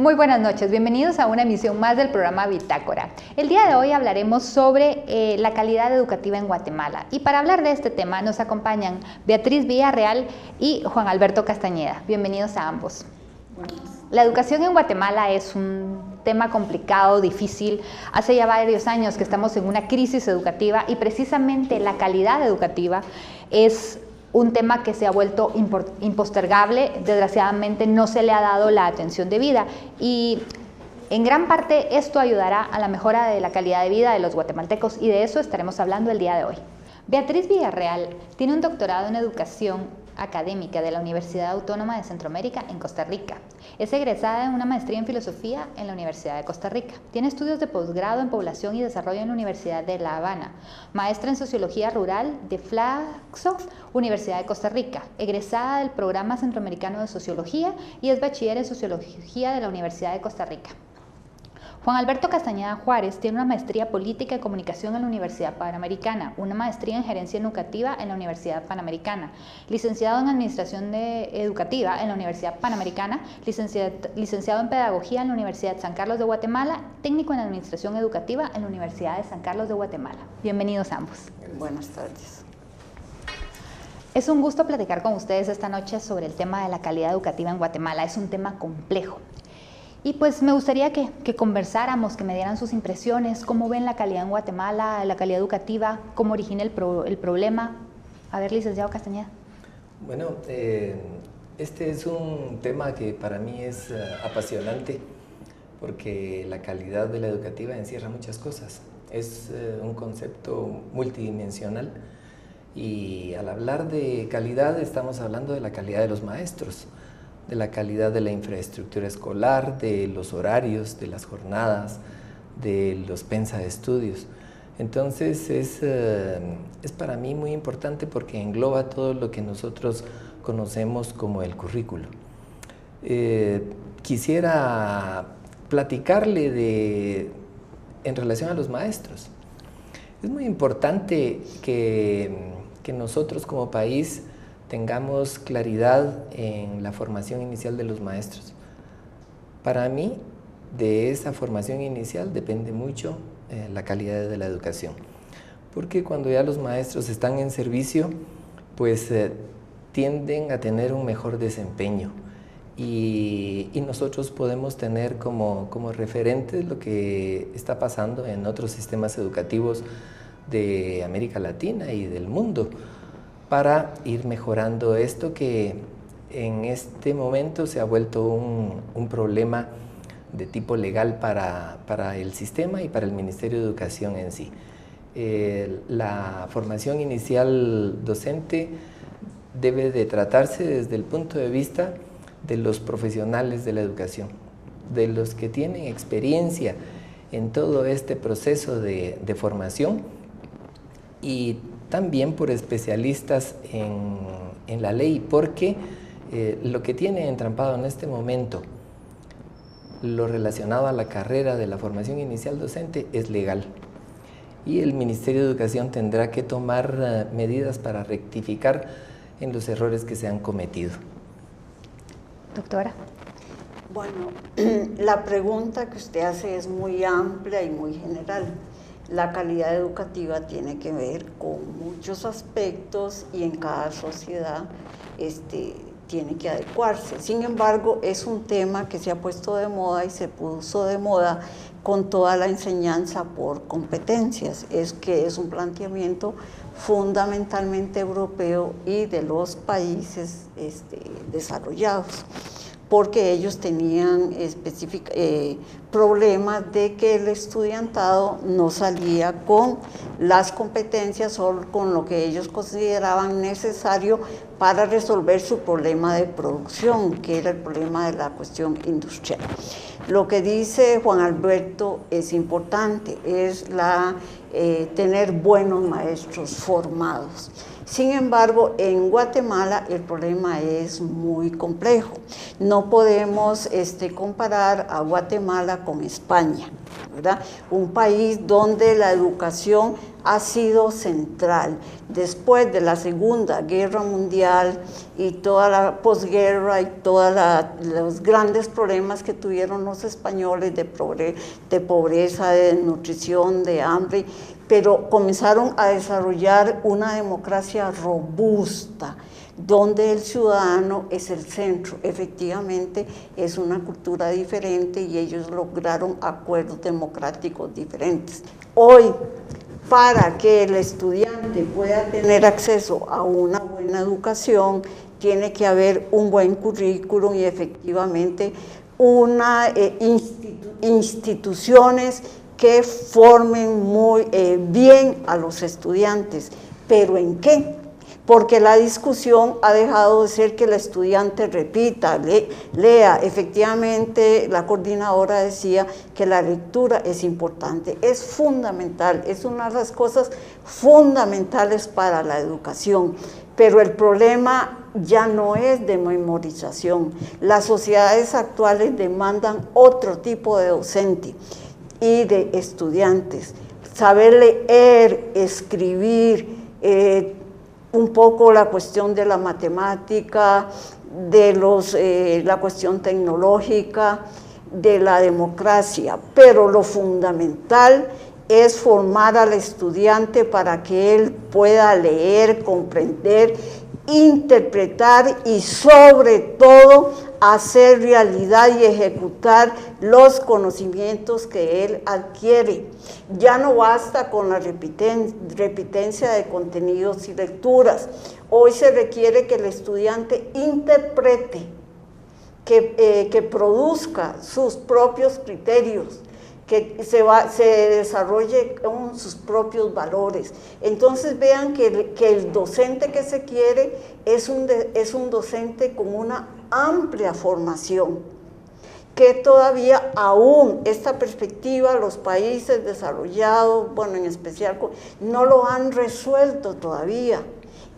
Muy buenas noches, bienvenidos a una emisión más del programa Bitácora. El día de hoy hablaremos sobre la calidad educativa en Guatemala y para hablar de este tema nos acompañan Beatriz Villarreal y Juan Alberto Castañeda. Bienvenidos a ambos. La educación en Guatemala es un tema complicado, difícil. Hace ya varios años que estamos en una crisis educativa y precisamente la calidad educativa es un tema que se ha vuelto impostergable. Desgraciadamente no se le ha dado la atención debida y en gran parte esto ayudará a la mejora de la calidad de vida de los guatemaltecos y de eso estaremos hablando el día de hoy. Beatriz Villarreal tiene un doctorado en educación académica de la Universidad Autónoma de Centroamérica en Costa Rica. Es egresada en una maestría en filosofía en la Universidad de Costa Rica. Tiene estudios de posgrado en población y desarrollo en la Universidad de La Habana. Maestra en sociología rural de Flaxo, Universidad de Costa Rica. Egresada del programa centroamericano de sociología y es bachiller en sociología de la Universidad de Costa Rica. Juan Alberto Castañeda Juárez tiene una maestría política y comunicación en la Universidad Panamericana, una maestría en gerencia educativa en la Universidad Panamericana, licenciado en administración educativa en la Universidad Panamericana, licenciado en pedagogía en la Universidad San Carlos de Guatemala, técnico en administración educativa en la Universidad de San Carlos de Guatemala. Bienvenidos ambos. Buenas tardes. Es un gusto platicar con ustedes esta noche sobre el tema de la calidad educativa en Guatemala. Es un tema complejo. Y pues me gustaría que conversáramos, que me dieran sus impresiones, cómo ven la calidad en Guatemala, la calidad educativa, cómo origina el problema. A ver, licenciado Castañeda. Bueno, este es un tema que para mí es apasionante porque la calidad de la educativa encierra muchas cosas. Es un concepto multidimensional y al hablar de calidad estamos hablando de la calidad de los maestros, de la calidad de la infraestructura escolar, de los horarios, de las jornadas, de los pensa de estudios. Entonces es para mí muy importante porque engloba todo lo que nosotros conocemos como el currículo. Quisiera platicarle en relación a los maestros. Es muy importante que nosotros como país tengamos claridad en la formación inicial de los maestros. Para mí, de esa formación inicial depende mucho la calidad de la educación, porque cuando ya los maestros están en servicio, pues tienden a tener un mejor desempeño y nosotros podemos tener como referentes lo que está pasando en otros sistemas educativos de América Latina y del mundo, para ir mejorando esto que en este momento se ha vuelto un problema de tipo legal para el sistema y para el Ministerio de Educación en sí. La formación inicial docente debe de tratarse desde el punto de vista de los profesionales de la educación, de los que tienen experiencia en todo este proceso de formación y también por especialistas en la ley, porque lo que tiene entrampado en este momento, lo relacionado a la carrera de la formación inicial docente, es legal. Y el Ministerio de Educación tendrá que tomar medidas para rectificar en los errores que se han cometido. Doctora. Bueno, la pregunta que usted hace es muy amplia y muy general. La calidad educativa tiene que ver con muchos aspectos y en cada sociedad tiene que adecuarse. Sin embargo, es un tema que se ha puesto de moda y se puso de moda con toda la enseñanza por competencias. Es un planteamiento fundamentalmente europeo y de los países desarrollados, porque ellos tenían problemas de que el estudiantado no salía con las competencias o con lo que ellos consideraban necesario para resolver su problema de producción, que era el problema de la cuestión industrial. Lo que dice Juan Alberto es importante, es tener buenos maestros formados. Sin embargo, en Guatemala el problema es muy complejo. No podemos comparar a Guatemala con España, ¿verdad? Un país donde la educación ha sido central. Después de la Segunda Guerra Mundial y toda la posguerra y todos los grandes problemas que tuvieron los españoles de pobreza, de desnutrición, de hambre, pero comenzaron a desarrollar una democracia robusta, donde el ciudadano es el centro. Efectivamente, es una cultura diferente y ellos lograron acuerdos democráticos diferentes. Hoy, para que el estudiante pueda tener acceso a una buena educación, tiene que haber un buen currículum y efectivamente instituciones que formen muy bien a los estudiantes. ¿Pero en qué? Porque la discusión ha dejado de ser que el estudiante repita, lea. Efectivamente, la coordinadora decía que la lectura es importante, es fundamental, es una de las cosas fundamentales para la educación, pero el problema ya no es de memorización. Las sociedades actuales demandan otro tipo de docente y de estudiantes, saber leer, escribir, un poco la cuestión de la matemática, de la cuestión tecnológica, de la democracia, pero lo fundamental es formar al estudiante para que él pueda leer, comprender, interpretar y sobre todo hacer realidad y ejecutar los conocimientos que él adquiere. Ya no basta con la repitencia de contenidos y lecturas. Hoy se requiere que el estudiante interprete, que produzca sus propios criterios, que se desarrolle con sus propios valores. Entonces vean que el docente que se quiere es un docente con una amplia formación, que todavía aún esta perspectiva los países desarrollados, bueno, en especial, no lo han resuelto todavía.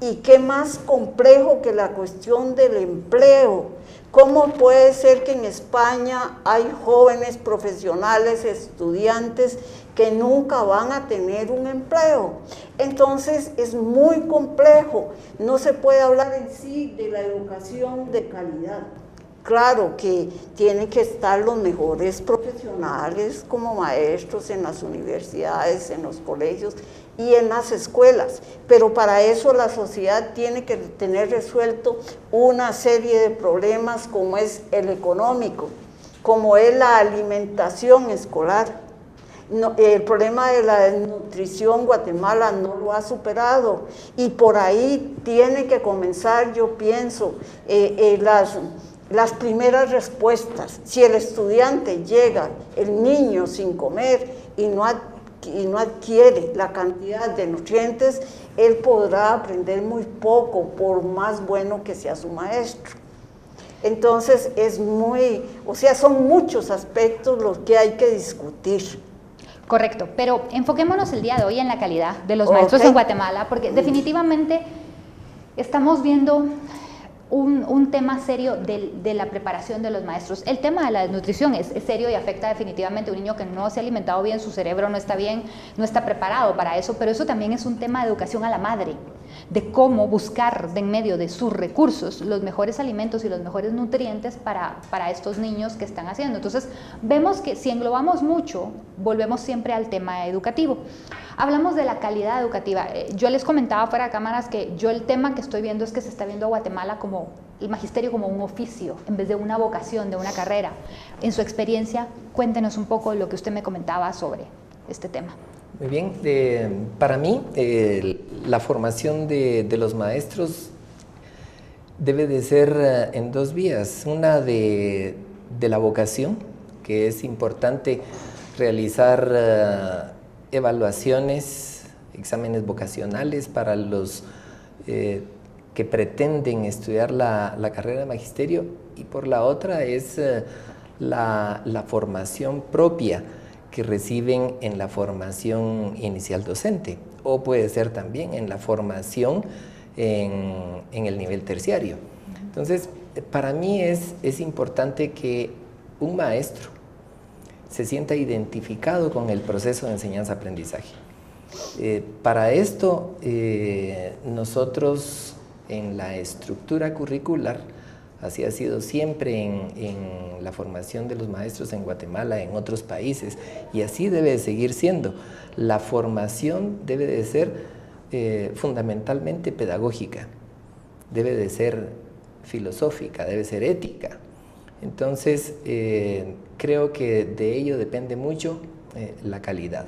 Y qué más complejo que la cuestión del empleo. ¿Cómo puede ser que en España hay jóvenes profesionales, estudiantes, que nunca van a tener un empleo? Entonces es muy complejo, no se puede hablar en sí de la educación de calidad. Claro que tienen que estar los mejores profesionales como maestros en las universidades, en los colegios y en las escuelas, pero para eso la sociedad tiene que tener resuelto una serie de problemas como es el económico, como es la alimentación escolar. No, el problema de la desnutrición Guatemala no lo ha superado y por ahí tiene que comenzar, yo pienso, las primeras respuestas. Si el estudiante llega, el niño sin comer y no adquiere la cantidad de nutrientes, él podrá aprender muy poco por más bueno que sea su maestro. Entonces son muchos aspectos los que hay que discutir. Correcto, pero enfoquémonos el día de hoy en la calidad de los maestros en Guatemala, porque definitivamente estamos viendo un tema serio de la preparación de los maestros. El tema de la desnutrición es serio y afecta definitivamente a un niño que no se ha alimentado bien, su cerebro no está bien, no está preparado para eso, pero eso también es un tema de educación a la madre, de cómo buscar de en medio de sus recursos los mejores alimentos y los mejores nutrientes para estos niños que están haciendo. Entonces vemos que si englobamos mucho, volvemos siempre al tema educativo. Hablamos de la calidad educativa. Yo les comentaba fuera de cámaras que yo el tema que estoy viendo es que se está viendo a Guatemala como el magisterio como un oficio en vez de una vocación, de una carrera. En su experiencia, cuéntenos un poco lo que usted me comentaba sobre este tema. Muy bien, para mí la formación de los maestros debe de ser en dos vías. Una de la vocación, que es importante realizar evaluaciones, exámenes vocacionales para los que pretenden estudiar la carrera de magisterio, y por la otra es la formación propia que reciben en la formación inicial docente, o puede ser también en la formación en el nivel terciario. Entonces, para mí es importante que un maestro se sienta identificado con el proceso de enseñanza-aprendizaje. Para esto, nosotros en la estructura curricular, así ha sido siempre en la formación de los maestros en Guatemala, en otros países, y así debe de seguir siendo. La formación debe de ser fundamentalmente pedagógica, debe de ser filosófica, debe ser ética. Entonces, creo que de ello depende mucho la calidad.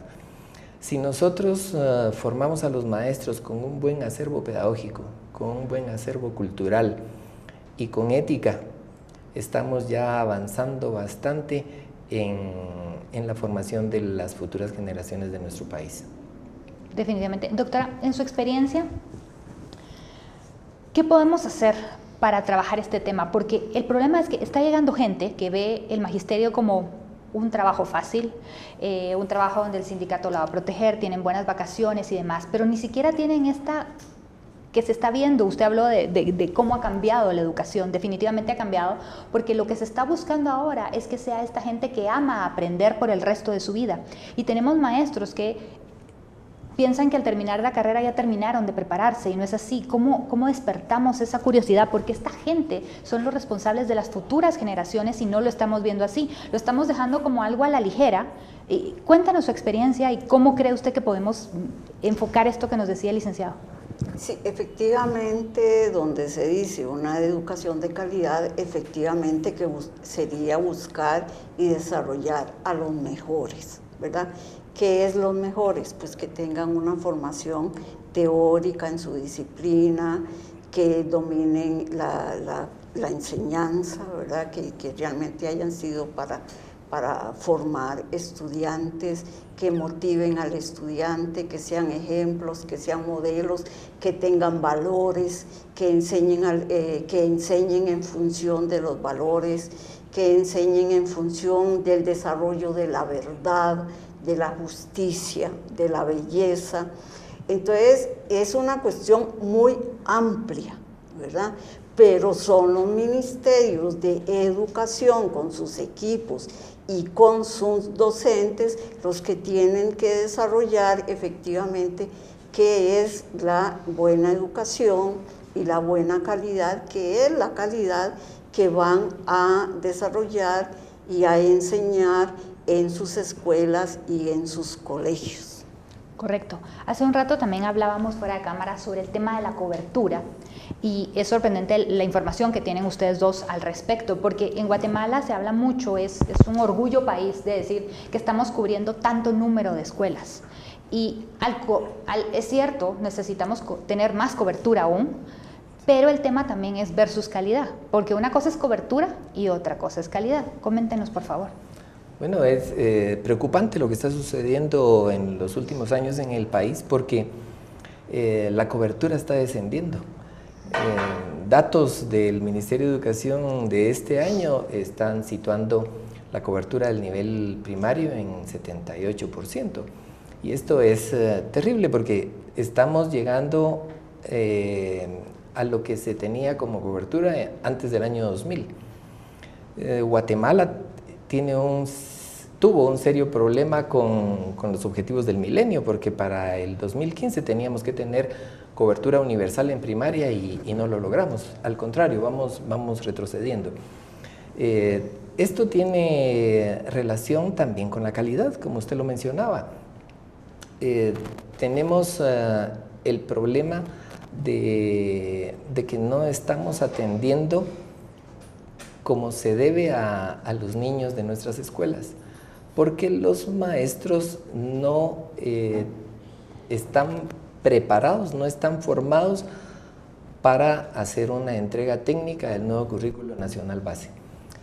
Si nosotros formamos a los maestros con un buen acervo pedagógico, con un buen acervo cultural y con ética, estamos ya avanzando bastante en la formación de las futuras generaciones de nuestro país. Definitivamente. Doctora, en su experiencia, ¿qué podemos hacer para trabajar este tema? Porque el problema es que está llegando gente que ve el magisterio como un trabajo fácil, un trabajo donde el sindicato la va a proteger, tienen buenas vacaciones y demás, pero ni siquiera tienen esta que se está viendo. Usted habló de cómo ha cambiado la educación, definitivamente ha cambiado, porque lo que se está buscando ahora es que sea esta gente que ama aprender por el resto de su vida. Y tenemos maestros que piensan que al terminar la carrera ya terminaron de prepararse y no es así. ¿Cómo despertamos esa curiosidad? Porque esta gente son los responsables de las futuras generaciones y no lo estamos viendo así. Lo estamos dejando como algo a la ligera. Cuéntanos su experiencia y cómo cree usted que podemos enfocar esto que nos decía el licenciado. Sí, efectivamente, donde se dice una educación de calidad, efectivamente que sería buscar y desarrollar a los mejores, ¿verdad? ¿Qué es los mejores? Pues que tengan una formación teórica en su disciplina, que dominen la enseñanza, ¿verdad? Que realmente hayan sido para formar estudiantes, que motiven al estudiante, que sean ejemplos, que sean modelos, que tengan valores, que enseñen en función de los valores, que enseñen en función del desarrollo de la verdad, de la justicia, de la belleza. Entonces, es una cuestión muy amplia, ¿verdad? Pero son los ministerios de educación con sus equipos y con sus docentes los que tienen que desarrollar efectivamente qué es la buena educación y la buena calidad, qué es la calidad que van a desarrollar y a enseñar en sus escuelas y en sus colegios. Correcto. Hace un rato también hablábamos fuera de cámara sobre el tema de la cobertura y es sorprendente la información que tienen ustedes dos al respecto, porque en Guatemala se habla mucho, es un orgullo país de decir que estamos cubriendo tanto número de escuelas y es cierto, necesitamos tener más cobertura aún, pero el tema también es versus calidad, porque una cosa es cobertura y otra cosa es calidad. Coméntenos, por favor. Bueno, es preocupante lo que está sucediendo en los últimos años en el país porque la cobertura está descendiendo. Datos del Ministerio de Educación de este año están situando la cobertura del nivel primario en 78%. Y esto es terrible porque estamos llegando a lo que se tenía como cobertura antes del año 2000. Guatemala tuvo un serio problema con los objetivos del milenio, porque para el 2015 teníamos que tener cobertura universal en primaria y no lo logramos. Al contrario, vamos retrocediendo. Esto tiene relación también con la calidad, como usted lo mencionaba. Tenemos el problema de que no estamos atendiendo como se debe a los niños de nuestras escuelas, porque los maestros no están preparados, no están formados para hacer una entrega técnica del nuevo currículo nacional base.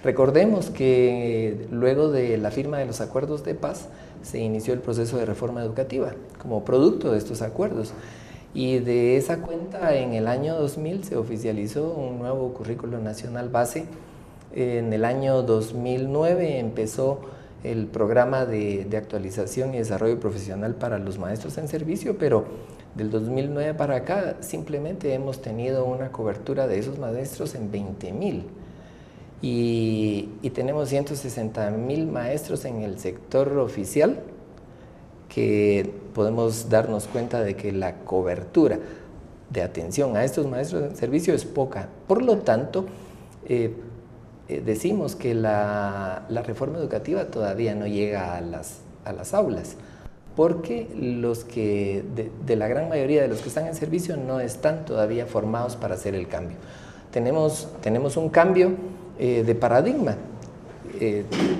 Recordemos que luego de la firma de los acuerdos de paz se inició el proceso de reforma educativa como producto de estos acuerdos. Y de esa cuenta, en el año 2000 se oficializó un nuevo currículo nacional base. En el año 2009 empezó el programa de actualización y desarrollo profesional para los maestros en servicio, pero del 2009 para acá simplemente hemos tenido una cobertura de esos maestros en 20,000. Y tenemos 160,000 maestros en el sector oficial que podemos darnos cuenta de que la cobertura de atención a estos maestros de servicio es poca. Por lo tanto, decimos que la reforma educativa todavía no llega a las aulas, porque de la gran mayoría de los que están en servicio no están todavía formados para hacer el cambio. Tenemos un cambio de paradigma.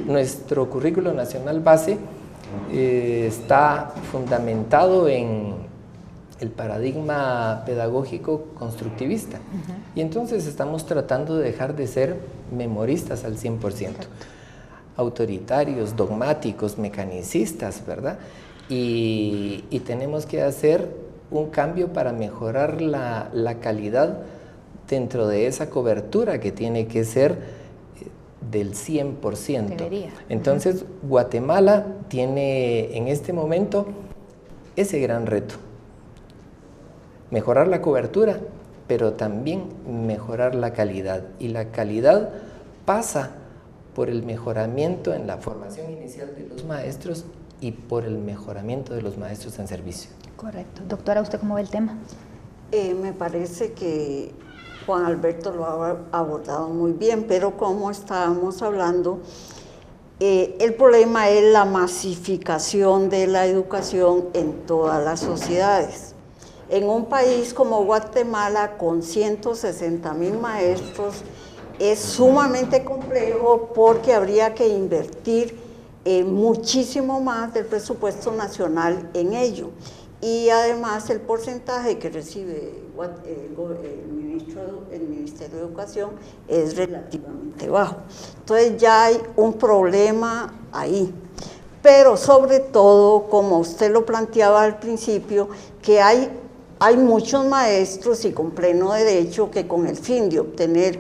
Nuestro currículo nacional base está fundamentado en el paradigma pedagógico constructivista. Y entonces estamos tratando de dejar de ser memoristas al 100%, autoritarios, dogmáticos, mecanicistas, ¿verdad? Y tenemos que hacer un cambio para mejorar la calidad dentro de esa cobertura que tiene que ser del 100%. Debería. Entonces, Guatemala tiene en este momento ese gran reto. Mejorar la cobertura, pero también mejorar la calidad. Y la calidad pasa por el mejoramiento en la formación inicial de los maestros y por el mejoramiento de los maestros en servicio. Correcto. Doctora, ¿usted cómo ve el tema? Me parece que Juan Alberto lo ha abordado muy bien, pero como estábamos hablando, el problema es la masificación de la educación en todas las sociedades. En un país como Guatemala, con 160,000 maestros, es sumamente complejo porque habría que invertir muchísimo más del presupuesto nacional en ello. Y además el porcentaje que recibe el Ministerio de Educación es relativamente bajo. Entonces ya hay un problema ahí. Pero sobre todo, como usted lo planteaba al principio, que hay muchos maestros y con pleno derecho que con el fin de obtener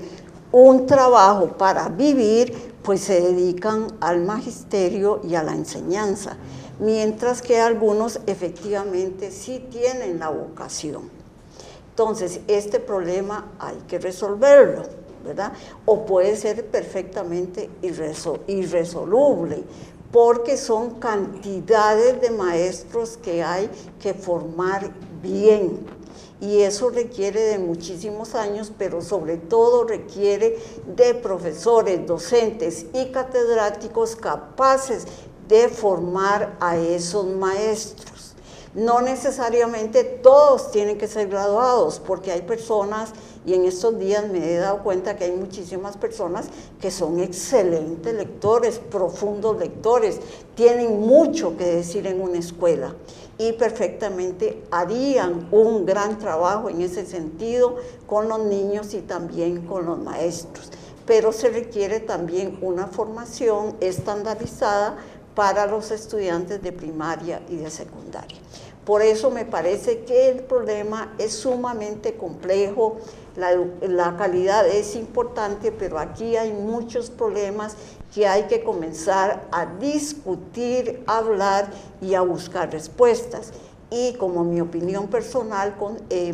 un trabajo para vivir, pues se dedican al magisterio y a la enseñanza, mientras que algunos efectivamente sí tienen la vocación. Entonces, este problema hay que resolverlo, ¿verdad? O puede ser perfectamente irresoluble, porque son cantidades de maestros que hay que formar bien. Y eso requiere de muchísimos años, pero sobre todo requiere de profesores, docentes y catedráticos capaces de formar a esos maestros. No necesariamente todos tienen que ser graduados, porque hay personas, y en estos días me he dado cuenta que hay muchísimas personas que son excelentes lectores, profundos lectores, tienen mucho que decir en una escuela y perfectamente harían un gran trabajo en ese sentido con los niños y también con los maestros. Pero se requiere también una formación estandarizada para los estudiantes de primaria y de secundaria. Por eso me parece que el problema es sumamente complejo, la calidad es importante, pero aquí hay muchos problemas que hay que comenzar a discutir, a hablar y a buscar respuestas. Y como mi opinión personal,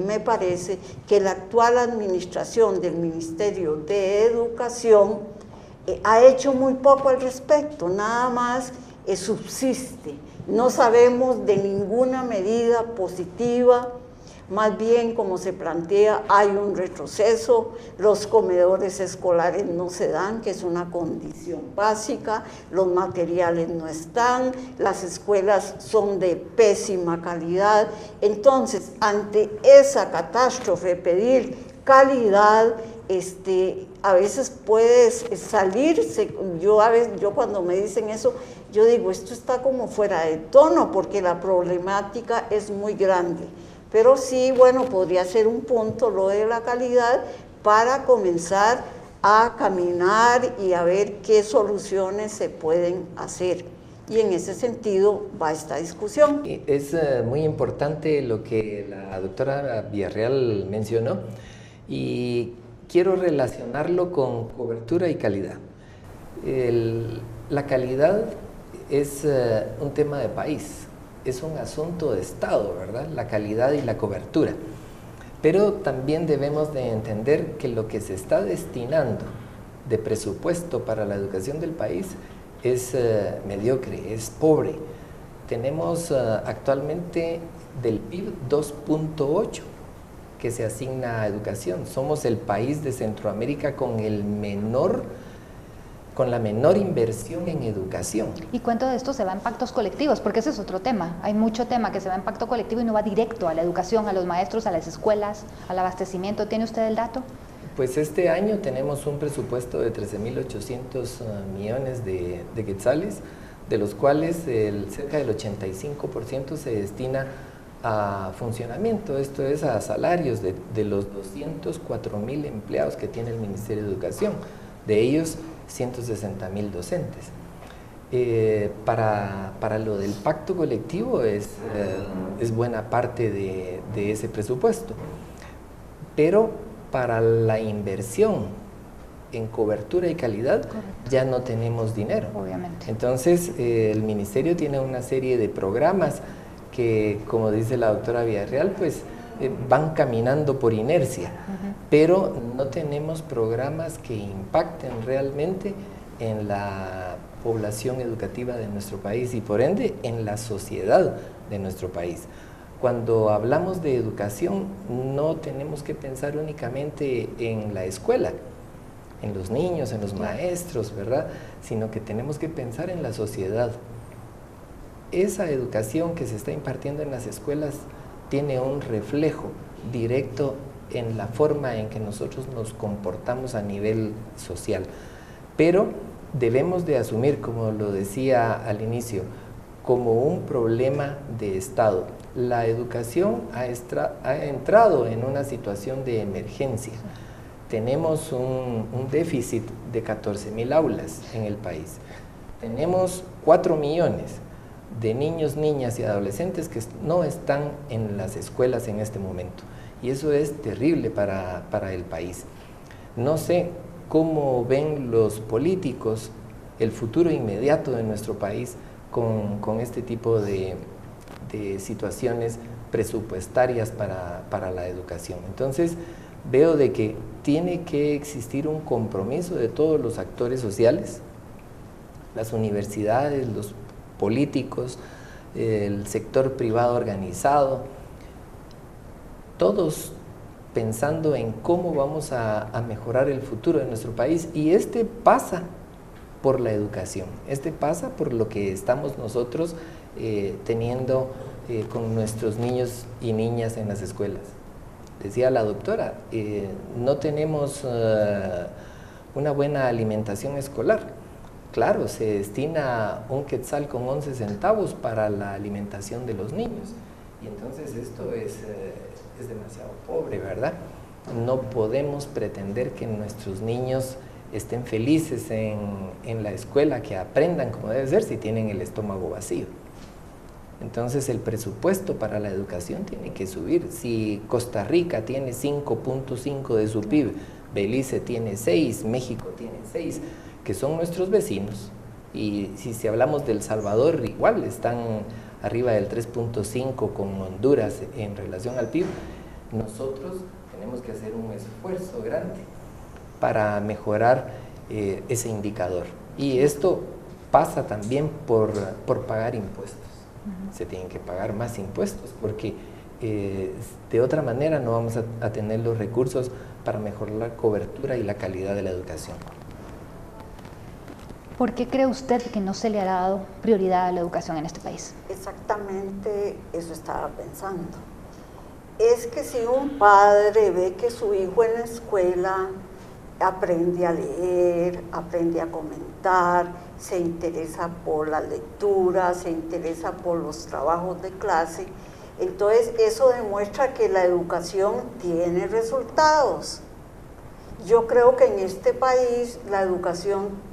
me parece que la actual administración del Ministerio de Educación ha hecho muy poco al respecto, nada más subsiste. No sabemos de ninguna medida positiva, más bien como se plantea hay un retroceso, los comedores escolares no se dan, que es una condición básica, los materiales no están, las escuelas son de pésima calidad. Entonces, ante esa catástrofe, pedir calidad, a veces puedes salirse. Yo cuando me dicen eso, yo digo, esto está como fuera de tono, porque la problemática es muy grande. Pero sí, bueno, podría ser un punto lo de la calidad para comenzar a caminar y a ver qué soluciones se pueden hacer. Y en ese sentido va esta discusión. Es muy importante lo que la doctora Villarreal mencionó y quiero relacionarlo con cobertura y calidad. La calidad es un tema de país, es un asunto de Estado, ¿verdad? La calidad y la cobertura. Pero también debemos de entender que lo que se está destinando de presupuesto para la educación del país es mediocre, es pobre. tenemos actualmente del PIB 2.8 que se asigna a educación. Somos el país de Centroamérica con la menor inversión en educación. ¿Y cuánto de esto se va en pactos colectivos? Porque ese es otro tema. Hay mucho tema que se va en pacto colectivo y no va directo a la educación, a los maestros, a las escuelas, al abastecimiento. ¿Tiene usted el dato? Pues este año tenemos un presupuesto de 13.800 millones de quetzales, de los cuales cerca del 85% se destina a funcionamiento, esto es a salarios de los 204.000 empleados que tiene el Ministerio de Educación, de ellos 160.000 docentes. Para lo del pacto colectivo es buena parte de ese presupuesto, pero para la inversión en cobertura y calidad, correcto, ya no tenemos dinero. Obviamente. Entonces, el Ministerio tiene una serie de programas que, como dice la doctora Villarreal, pues van caminando por inercia, pero no tenemos programas que impacten realmente en la población educativa de nuestro país y por ende en la sociedad de nuestro país. Cuando hablamos de educación no tenemos que pensar únicamente en la escuela, en los niños, en los maestros, ¿verdad? Sino que tenemos que pensar en la sociedad. Esa educación que se está impartiendo en las escuelas tiene un reflejo directo en la forma en que nosotros nos comportamos a nivel social. Pero debemos de asumir, como lo decía al inicio, como un problema de Estado. La educación ha entrado en una situación de emergencia. Tenemos un déficit de 14.000 aulas en el país. Tenemos 4 millones de niños, niñas y adolescentes que no están en las escuelas en este momento. Y eso es terrible para el país. No sé cómo ven los políticos el futuro inmediato de nuestro país con este tipo de situaciones presupuestarias para la educación. Entonces, veo de que tiene que existir un compromiso de todos los actores sociales, las universidades, los políticos, el sector privado organizado, todos pensando en cómo vamos a mejorar el futuro de nuestro país, y este pasa por la educación, este pasa por lo que estamos nosotros teniendo con nuestros niños y niñas en las escuelas. Decía la doctora, no tenemos una buena alimentación escolar. Claro, se destina un quetzal con 11 centavos para la alimentación de los niños. Y entonces esto es demasiado pobre, ¿verdad? No podemos pretender que nuestros niños estén felices en la escuela, que aprendan como debe ser si tienen el estómago vacío. Entonces el presupuesto para la educación tiene que subir. Si Costa Rica tiene 5.5 de su PIB, Belice tiene 6, México tiene 6, que son nuestros vecinos, y si hablamos de El Salvador, igual están arriba del 3.5 con Honduras en relación al PIB, nosotros tenemos que hacer un esfuerzo grande para mejorar ese indicador. Y esto pasa también por pagar impuestos. Se tienen que pagar más impuestos porque de otra manera no vamos a tener los recursos para mejorar la cobertura y la calidad de la educación. ¿Por qué cree usted que no se le ha dado prioridad a la educación en este país? Exactamente eso estaba pensando. Es que si un padre ve que su hijo en la escuela aprende a leer, aprende a comentar, se interesa por la lectura, se interesa por los trabajos de clase, entonces eso demuestra que la educación tiene resultados. Yo creo que en este país la educación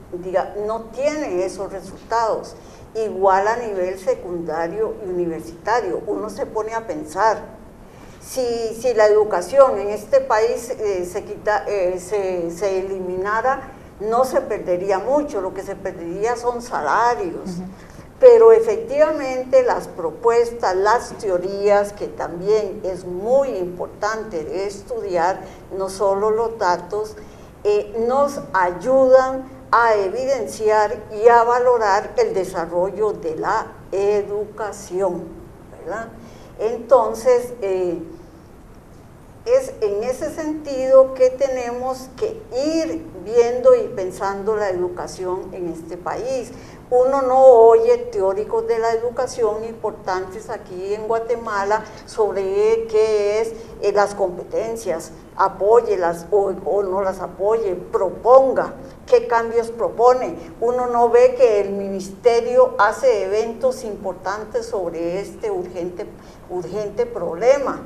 no tiene esos resultados, igual a nivel secundario y universitario. Uno se pone a pensar, si la educación en este país se eliminara, no se perdería mucho, lo que se perdería son salarios. Pero efectivamente las propuestas, las teorías, que también es muy importante de estudiar, no solo los datos, nos ayudan a evidenciar y a valorar el desarrollo de la educación, ¿verdad? Entonces, es en ese sentido que tenemos que ir viendo y pensando la educación en este país. Uno no oye teóricos de la educación importantes aquí en Guatemala sobre qué es las competencias, apóyelas o no las apoye, proponga, qué cambios propone. Uno no ve que el ministerio hace eventos importantes sobre este urgente problema.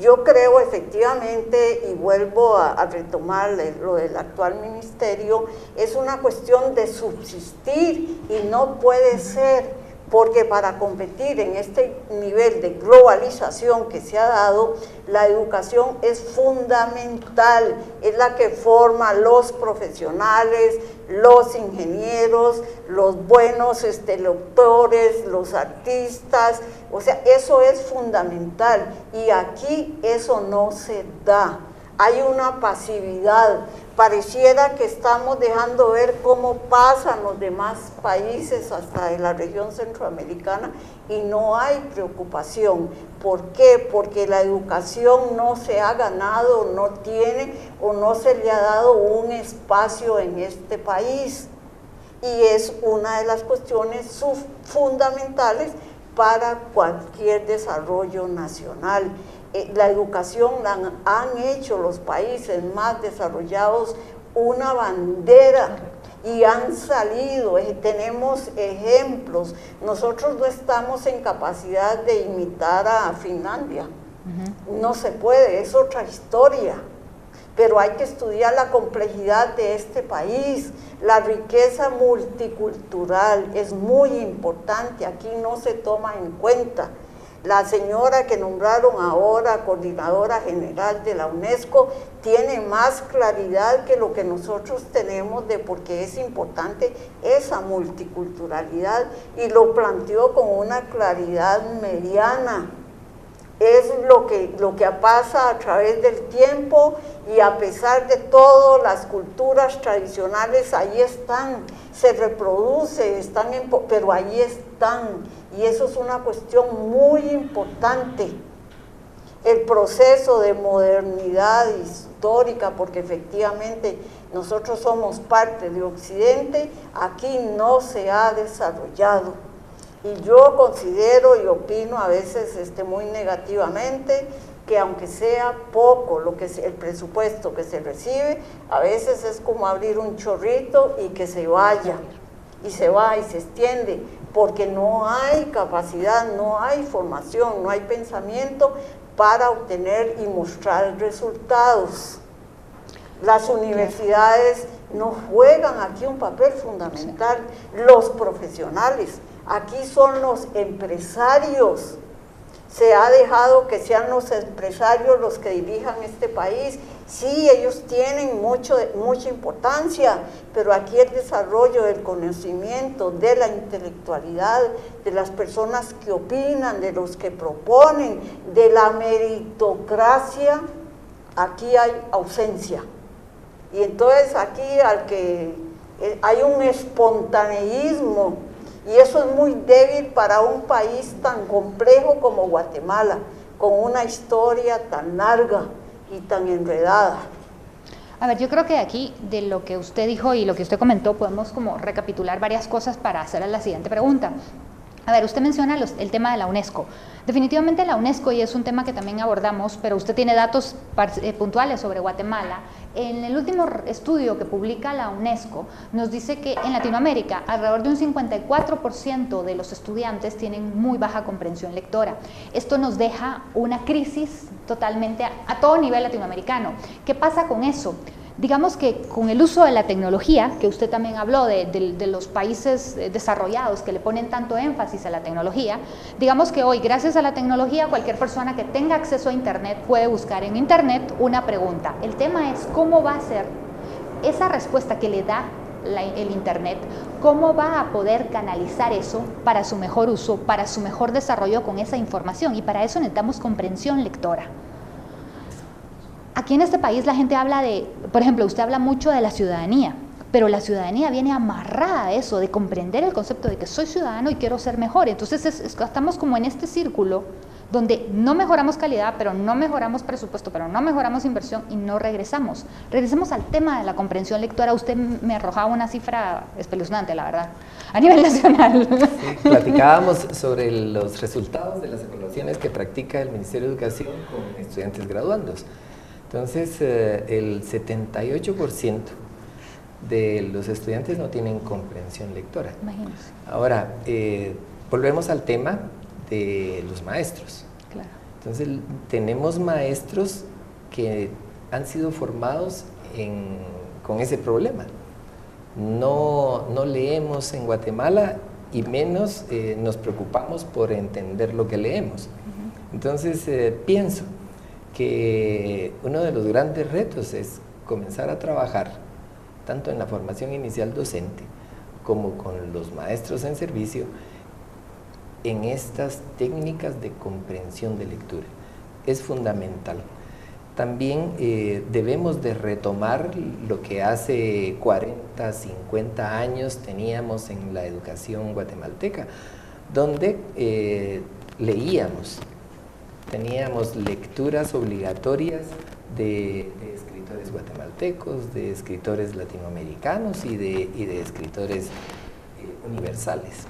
Yo creo efectivamente, y vuelvo a retomar lo del actual ministerio, es una cuestión de subsistir y no puede ser, porque para competir en este nivel de globalización que se ha dado, la educación es fundamental, es la que forma los profesionales, los ingenieros, los buenos doctores, los artistas, o sea, eso es fundamental y aquí eso no se da. Hay una pasividad, pareciera que estamos dejando ver cómo pasan los demás países hasta de la región centroamericana y no hay preocupación. ¿Por qué? Porque la educación no se ha ganado, no tiene o no se le ha dado un espacio en este país y es una de las cuestiones fundamentales para cualquier desarrollo nacional. La educación la han hecho los países más desarrollados una bandera y han salido, tenemos ejemplos. Nosotros no estamos en capacidad de imitar a Finlandia, no se puede, es otra historia, pero hay que estudiar la complejidad de este país, la riqueza multicultural es muy importante, aquí no se toma en cuenta. La señora que nombraron ahora coordinadora general de la UNESCO tiene más claridad que lo que nosotros tenemos de por qué es importante esa multiculturalidad y lo planteó con una claridad mediana. Es lo que pasa a través del tiempo y a pesar de todo, las culturas tradicionales ahí están, se reproduce, pero ahí están y eso es una cuestión muy importante. El proceso de modernidad histórica, porque efectivamente nosotros somos parte de Occidente, aquí no se ha desarrollado. Y yo considero y opino a veces muy negativamente que aunque sea poco el presupuesto que se recibe, a veces es como abrir un chorrito y que se vaya, y se va y se extiende, porque no hay capacidad, no hay formación, no hay pensamiento para obtener y mostrar resultados. Las universidades no juegan aquí un papel fundamental, los profesionales. Aquí son los empresarios, se ha dejado que sean los empresarios los que dirijan este país. Sí, ellos tienen mucha importancia, pero aquí el desarrollo del conocimiento, de la intelectualidad, de las personas que opinan, de los que proponen, de la meritocracia, aquí hay ausencia. Y entonces aquí hay un espontaneísmo, y eso es muy débil para un país tan complejo como Guatemala, con una historia tan larga y tan enredada. A ver, yo creo que aquí, de lo que usted dijo y lo que usted comentó, podemos como recapitular varias cosas para hacer la siguiente pregunta. A ver, usted menciona el tema de la UNESCO. Definitivamente la UNESCO, y es un tema que también abordamos, pero usted tiene datos puntuales sobre Guatemala. En el último estudio que publica la UNESCO, nos dice que en Latinoamérica alrededor de un 54% de los estudiantes tienen muy baja comprensión lectora. Esto nos deja una crisis totalmente a todo nivel latinoamericano. ¿Qué pasa con eso? Digamos que con el uso de la tecnología, que usted también habló de los países desarrollados que le ponen tanto énfasis a la tecnología, digamos que hoy, gracias a la tecnología, cualquier persona que tenga acceso a Internet puede buscar en Internet una pregunta. El tema es cómo va a ser esa respuesta que le da el Internet, cómo va a poder canalizar eso para su mejor uso, para su mejor desarrollo con esa información, y para eso necesitamos comprensión lectora. Aquí en este país la gente habla por ejemplo, usted habla mucho de la ciudadanía. pero la ciudadanía viene amarrada a eso, de comprender el concepto de que soy ciudadano y quiero ser mejor. Entonces estamos como en este círculo donde no mejoramos calidad, pero no mejoramos presupuesto, pero no mejoramos inversión y no regresamos. Regresemos al tema de la comprensión lectora. Usted me arrojaba una cifra espeluznante, la verdad, a nivel nacional. Sí, platicábamos sobre los resultados de las evaluaciones que practica el Ministerio de Educación con estudiantes graduandos. Entonces, el 78% de los estudiantes no tienen comprensión lectora. Imagínense. Ahora, volvemos al tema de los maestros. Claro. Entonces, tenemos maestros que han sido formados con ese problema. No leemos en Guatemala y menos nos preocupamos por entender lo que leemos. Entonces, pienso que uno de los grandes retos es comenzar a trabajar tanto en la formación inicial docente como con los maestros en servicio en estas técnicas de comprensión de lectura. Es fundamental. También debemos de retomar lo que hace 40, 50 años teníamos en la educación guatemalteca, donde leíamos, teníamos lecturas obligatorias de escritores guatemaltecos, de escritores latinoamericanos y de escritores universales.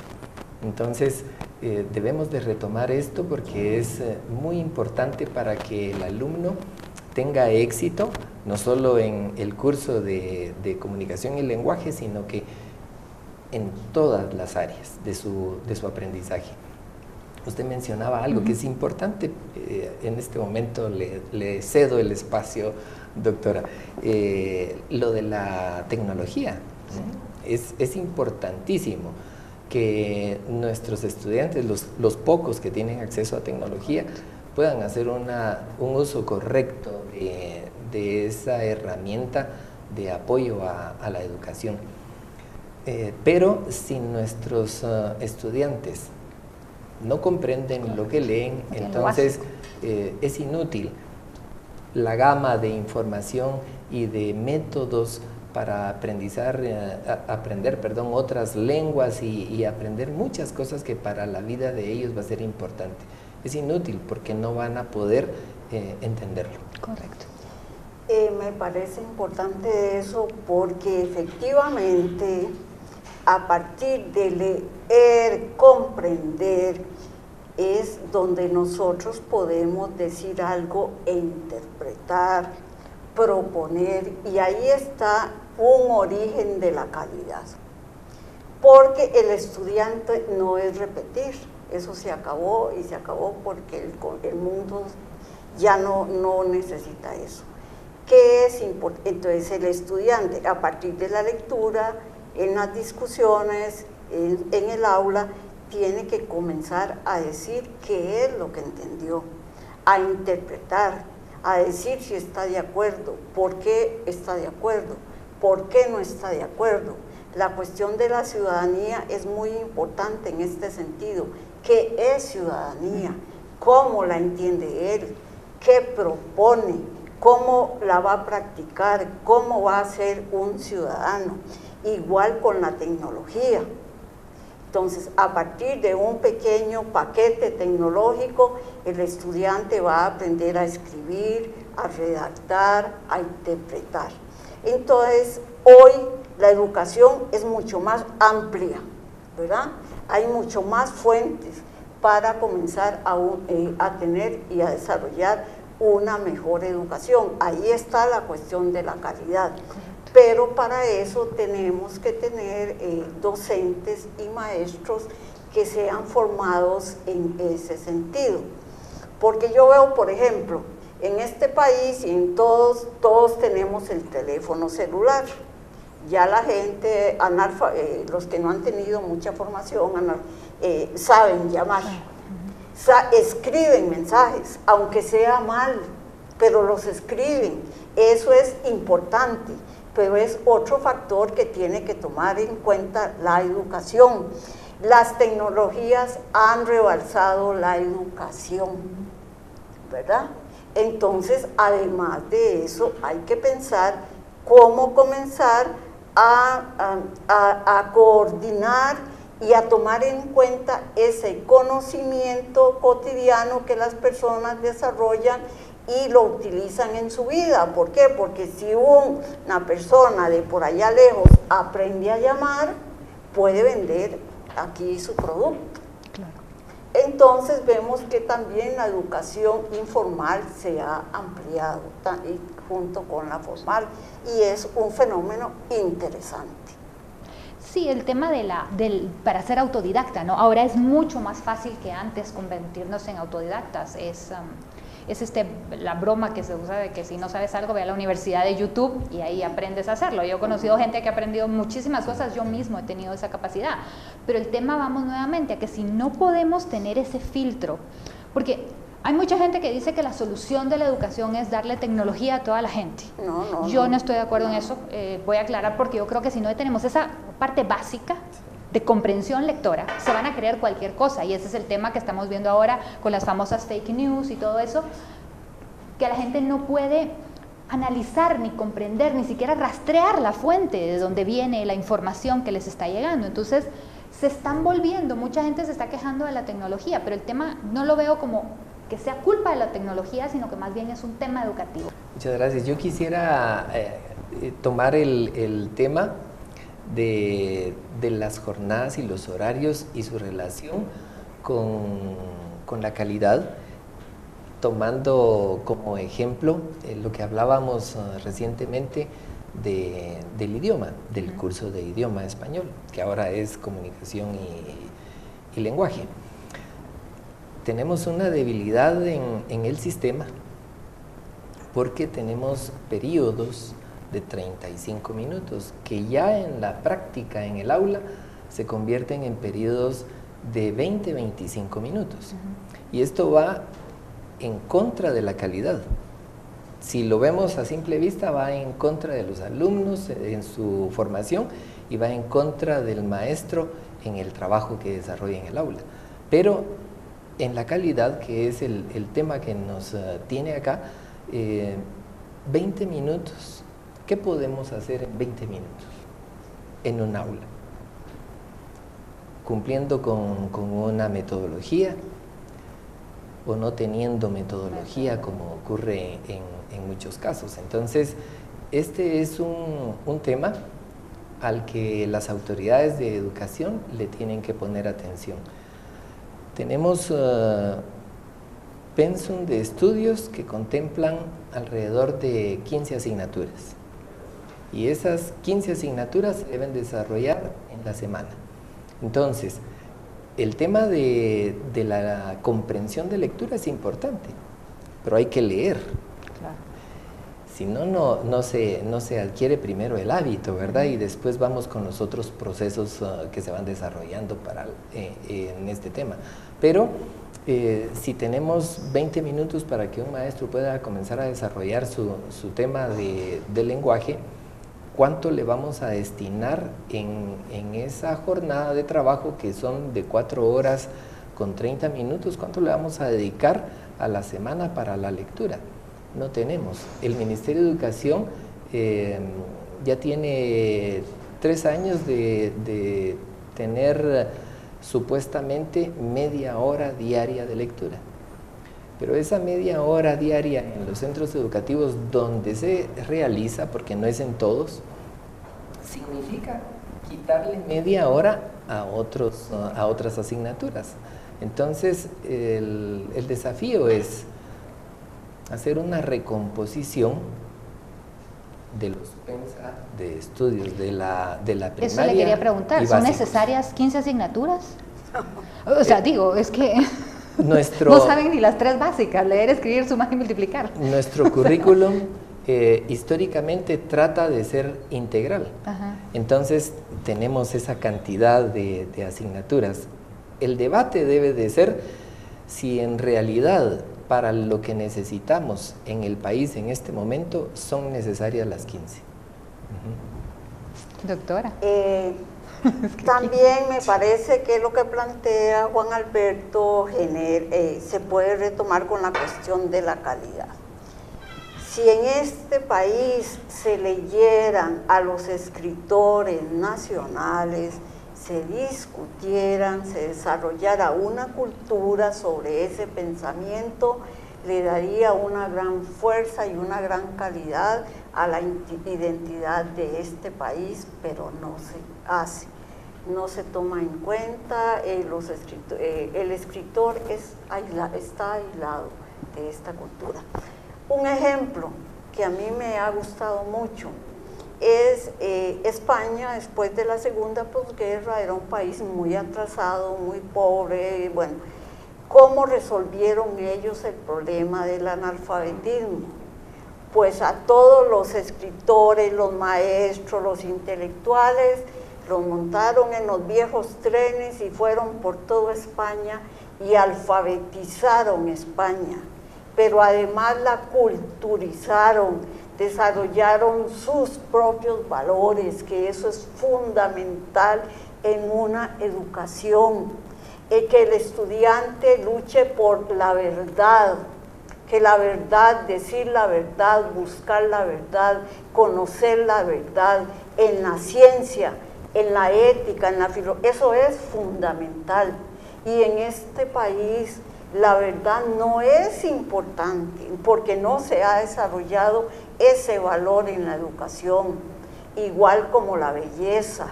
Entonces, debemos de retomar esto porque es muy importante para que el alumno tenga éxito, no solo en el curso de comunicación y lenguaje, sino que en todas las áreas de su aprendizaje. Usted mencionaba algo que es importante, en este momento le cedo el espacio, doctora, lo de la tecnología. Es importantísimo que nuestros estudiantes, los pocos que tienen acceso a tecnología, puedan hacer un uso correcto de esa herramienta de apoyo a la educación. Pero si nuestros estudiantes no comprenden lo que leen, entonces es inútil la gama de información y de métodos para aprender otras lenguas y aprender muchas cosas que para la vida de ellos va a ser importante. Es inútil porque no van a poder entenderlo. Correcto. Me parece importante eso porque efectivamente a partir de leer, comprender, es donde nosotros podemos decir algo e interpretar, proponer, y ahí está un origen de la calidad. Porque el estudiante no es repetir, eso se acabó y se acabó porque el mundo ya no necesita eso. ¿Qué es importante? Entonces el estudiante a partir de la lectura, en las discusiones, en el aula, tiene que comenzar a decir qué es lo que entendió, a interpretar, a decir si está de acuerdo, por qué está de acuerdo, por qué no está de acuerdo. La cuestión de la ciudadanía es muy importante en este sentido. ¿Qué es ciudadanía? ¿Cómo la entiende él? ¿Qué propone? ¿Cómo la va a practicar? ¿Cómo va a ser un ciudadano? Igual con la tecnología. Entonces, a partir de un pequeño paquete tecnológico, el estudiante va a aprender a escribir, a redactar, a interpretar. Entonces, hoy la educación es mucho más amplia, ¿verdad? Hay mucho más fuentes para comenzar a tener y a desarrollar una mejor educación. Ahí está la cuestión de la calidad. Pero para eso tenemos que tener docentes y maestros que sean formados en ese sentido. Porque yo veo, por ejemplo, en este país y en todos tenemos el teléfono celular. Ya la gente, los que no han tenido mucha formación, saben llamar, escriben mensajes, aunque sea mal, pero los escriben. Eso es importante. Pero es otro factor que tiene que tomar en cuenta la educación. Las tecnologías han rebalsado la educación, ¿verdad? Entonces, además de eso, hay que pensar cómo comenzar a coordinar y a tomar en cuenta ese conocimiento cotidiano que las personas desarrollan y lo utilizan en su vida. ¿Por qué? Porque si una persona de por allá lejos aprende a llamar, puede vender aquí su producto. Claro. Entonces vemos que también la educación informal se ha ampliado junto con la formal y es un fenómeno interesante. Sí, el tema para ser autodidacta, ¿no? Ahora es mucho más fácil que antes convertirnos en autodidactas. Es la broma que se usa de que si no sabes algo, ve a la universidad de YouTube y ahí aprendes a hacerlo. Yo he conocido gente que ha aprendido muchísimas cosas, yo mismo he tenido esa capacidad. Pero el tema, vamos nuevamente, a que si no podemos tener ese filtro, porque hay mucha gente que dice que la solución de la educación es darle tecnología a toda la gente. Yo no estoy de acuerdo en eso. Voy a aclarar porque yo creo que si no tenemos esa parte básica de comprensión lectora, se van a creer cualquier cosa, y ese es el tema que estamos viendo ahora con las famosas fake news y todo eso, que la gente no puede analizar ni comprender, ni siquiera rastrear la fuente de donde viene la información que les está llegando. Entonces se están volviendo, mucha gente se está quejando de la tecnología, pero el tema no lo veo como que sea culpa de la tecnología, sino que más bien es un tema educativo. Muchas gracias. Yo quisiera tomar el tema de las jornadas y los horarios y su relación con la calidad, tomando como ejemplo lo que hablábamos recientemente del idioma, del curso de idioma español, que ahora es comunicación y lenguaje. Tenemos una debilidad en el sistema porque tenemos periodos de 35 minutos, que ya en la práctica, en el aula, se convierten en periodos de 20-25 minutos. Y esto va en contra de la calidad. Si lo vemos a simple vista, va en contra de los alumnos en su formación y va en contra del maestro en el trabajo que desarrolla en el aula. Pero en la calidad, que es el tema que nos tiene acá, 20 minutos. ¿Qué podemos hacer en 20 minutos en un aula? Cumpliendo con una metodología o no teniendo metodología, como ocurre en muchos casos. Entonces, este es un tema al que las autoridades de educación le tienen que poner atención. Tenemos pensum de estudios que contemplan alrededor de 15 asignaturas. Y esas 15 asignaturas se deben desarrollar en la semana. Entonces, el tema de la comprensión de lectura es importante, pero hay que leer. Claro. Si no, no se adquiere primero el hábito, ¿verdad? Y después vamos con los otros procesos que se van desarrollando en este tema. Pero si tenemos 20 minutos para que un maestro pueda comenzar a desarrollar su tema de lenguaje, ¿cuánto le vamos a destinar en esa jornada de trabajo que son de 4 horas con 30 minutos? ¿Cuánto le vamos a dedicar a la semana para la lectura? No tenemos. El Ministerio de Educación ya tiene 3 años de tener supuestamente media hora diaria de lectura. Pero esa media hora diaria en los centros educativos donde se realiza, porque no es en todos, significa quitarle media hora a otras asignaturas. Entonces, el desafío es hacer una recomposición de los de estudios de la primaria. Eso le quería preguntar, ¿son necesarias 15 asignaturas? O sea, digo, es que no saben ni las 3 básicas, leer, escribir, sumar y multiplicar. Nuestro currículum históricamente trata de ser integral. Ajá. Entonces tenemos esa cantidad de asignaturas. El debate debe de ser si en realidad para lo que necesitamos en el país en este momento son necesarias las 15. Doctora. También me parece que lo que plantea Juan Alberto se puede retomar con la cuestión de la calidad. Si en este país se leyeran a los escritores nacionales, se discutieran, se desarrollara una cultura sobre ese pensamiento, le daría una gran fuerza y una gran calidad a la identidad de este país, pero no se hace, no se toma en cuenta, el escritor está aislado de esta cultura. Un ejemplo que a mí me ha gustado mucho es España. Después de la segunda posguerra era un país muy atrasado, muy pobre. Bueno, ¿cómo resolvieron ellos el problema del analfabetismo? Pues a todos los escritores, los maestros, los intelectuales, los montaron en los viejos trenes y fueron por toda España y alfabetizaron España, pero además la culturizaron, desarrollaron sus propios valores, que eso es fundamental en una educación, que el estudiante luche por la verdad, que la verdad, decir la verdad, buscar la verdad, conocer la verdad en la ciencia, en la ética, en la filosofía, eso es fundamental. Y en este país la verdad no es importante porque no se ha desarrollado ese valor en la educación, igual como la belleza.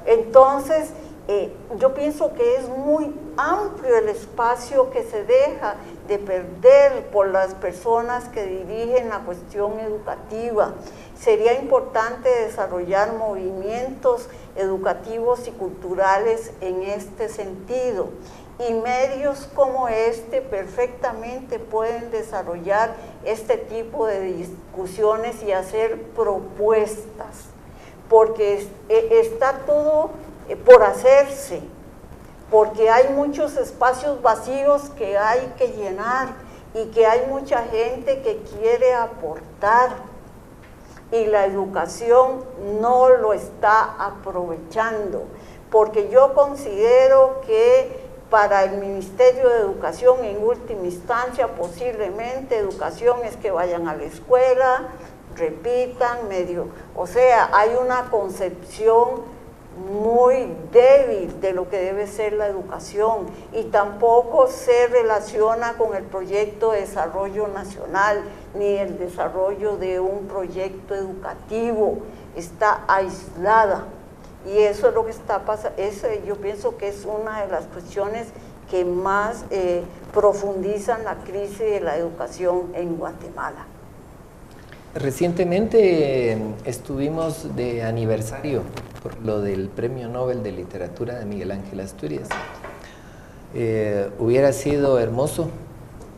Entonces, yo pienso que es muy amplio el espacio que se deja de perder por las personas que dirigen la cuestión educativa. Sería importante desarrollar movimientos educativos y culturales en este sentido. Y medios como este perfectamente pueden desarrollar este tipo de discusiones y hacer propuestas, porque está todo por hacerse, porque hay muchos espacios vacíos que hay que llenar y que hay mucha gente que quiere aportar y la educación no lo está aprovechando, porque yo considero que para el Ministerio de Educación, en última instancia, posiblemente educación es que vayan a la escuela, repitan, o sea, hay una concepción muy débil de lo que debe ser la educación y tampoco se relaciona con el proyecto de desarrollo nacional ni el desarrollo de un proyecto educativo, está aislada. Y eso es lo que está pasando, yo pienso que es una de las cuestiones que más profundizan la crisis de la educación en Guatemala. Recientemente estuvimos de aniversario por lo del Premio Nobel de Literatura de Miguel Ángel Asturias. Hubiera sido hermoso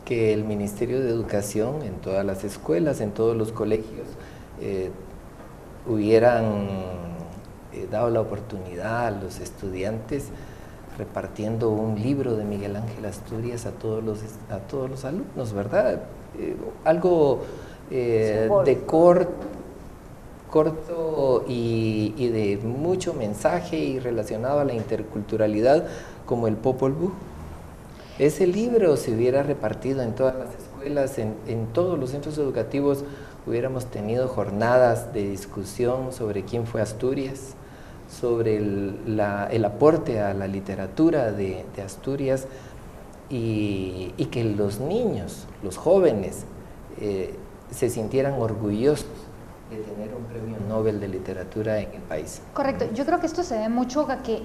que el Ministerio de Educación en todas las escuelas, en todos los colegios, hubieran dado la oportunidad a los estudiantes repartiendo un libro de Miguel Ángel Asturias a todos los alumnos, ¿verdad? Algo de corto y de mucho mensaje y relacionado a la interculturalidad, como el Popol Vuh. Ese libro se hubiera repartido en todas las escuelas, en todos los centros educativos, hubiéramos tenido jornadas de discusión sobre quién fue Asturias, sobre el aporte a la literatura de Asturias y que los niños, los jóvenes, se sintieran orgullosos de tener un premio Nobel de literatura en el país. Correcto, yo creo que esto se ve mucho a que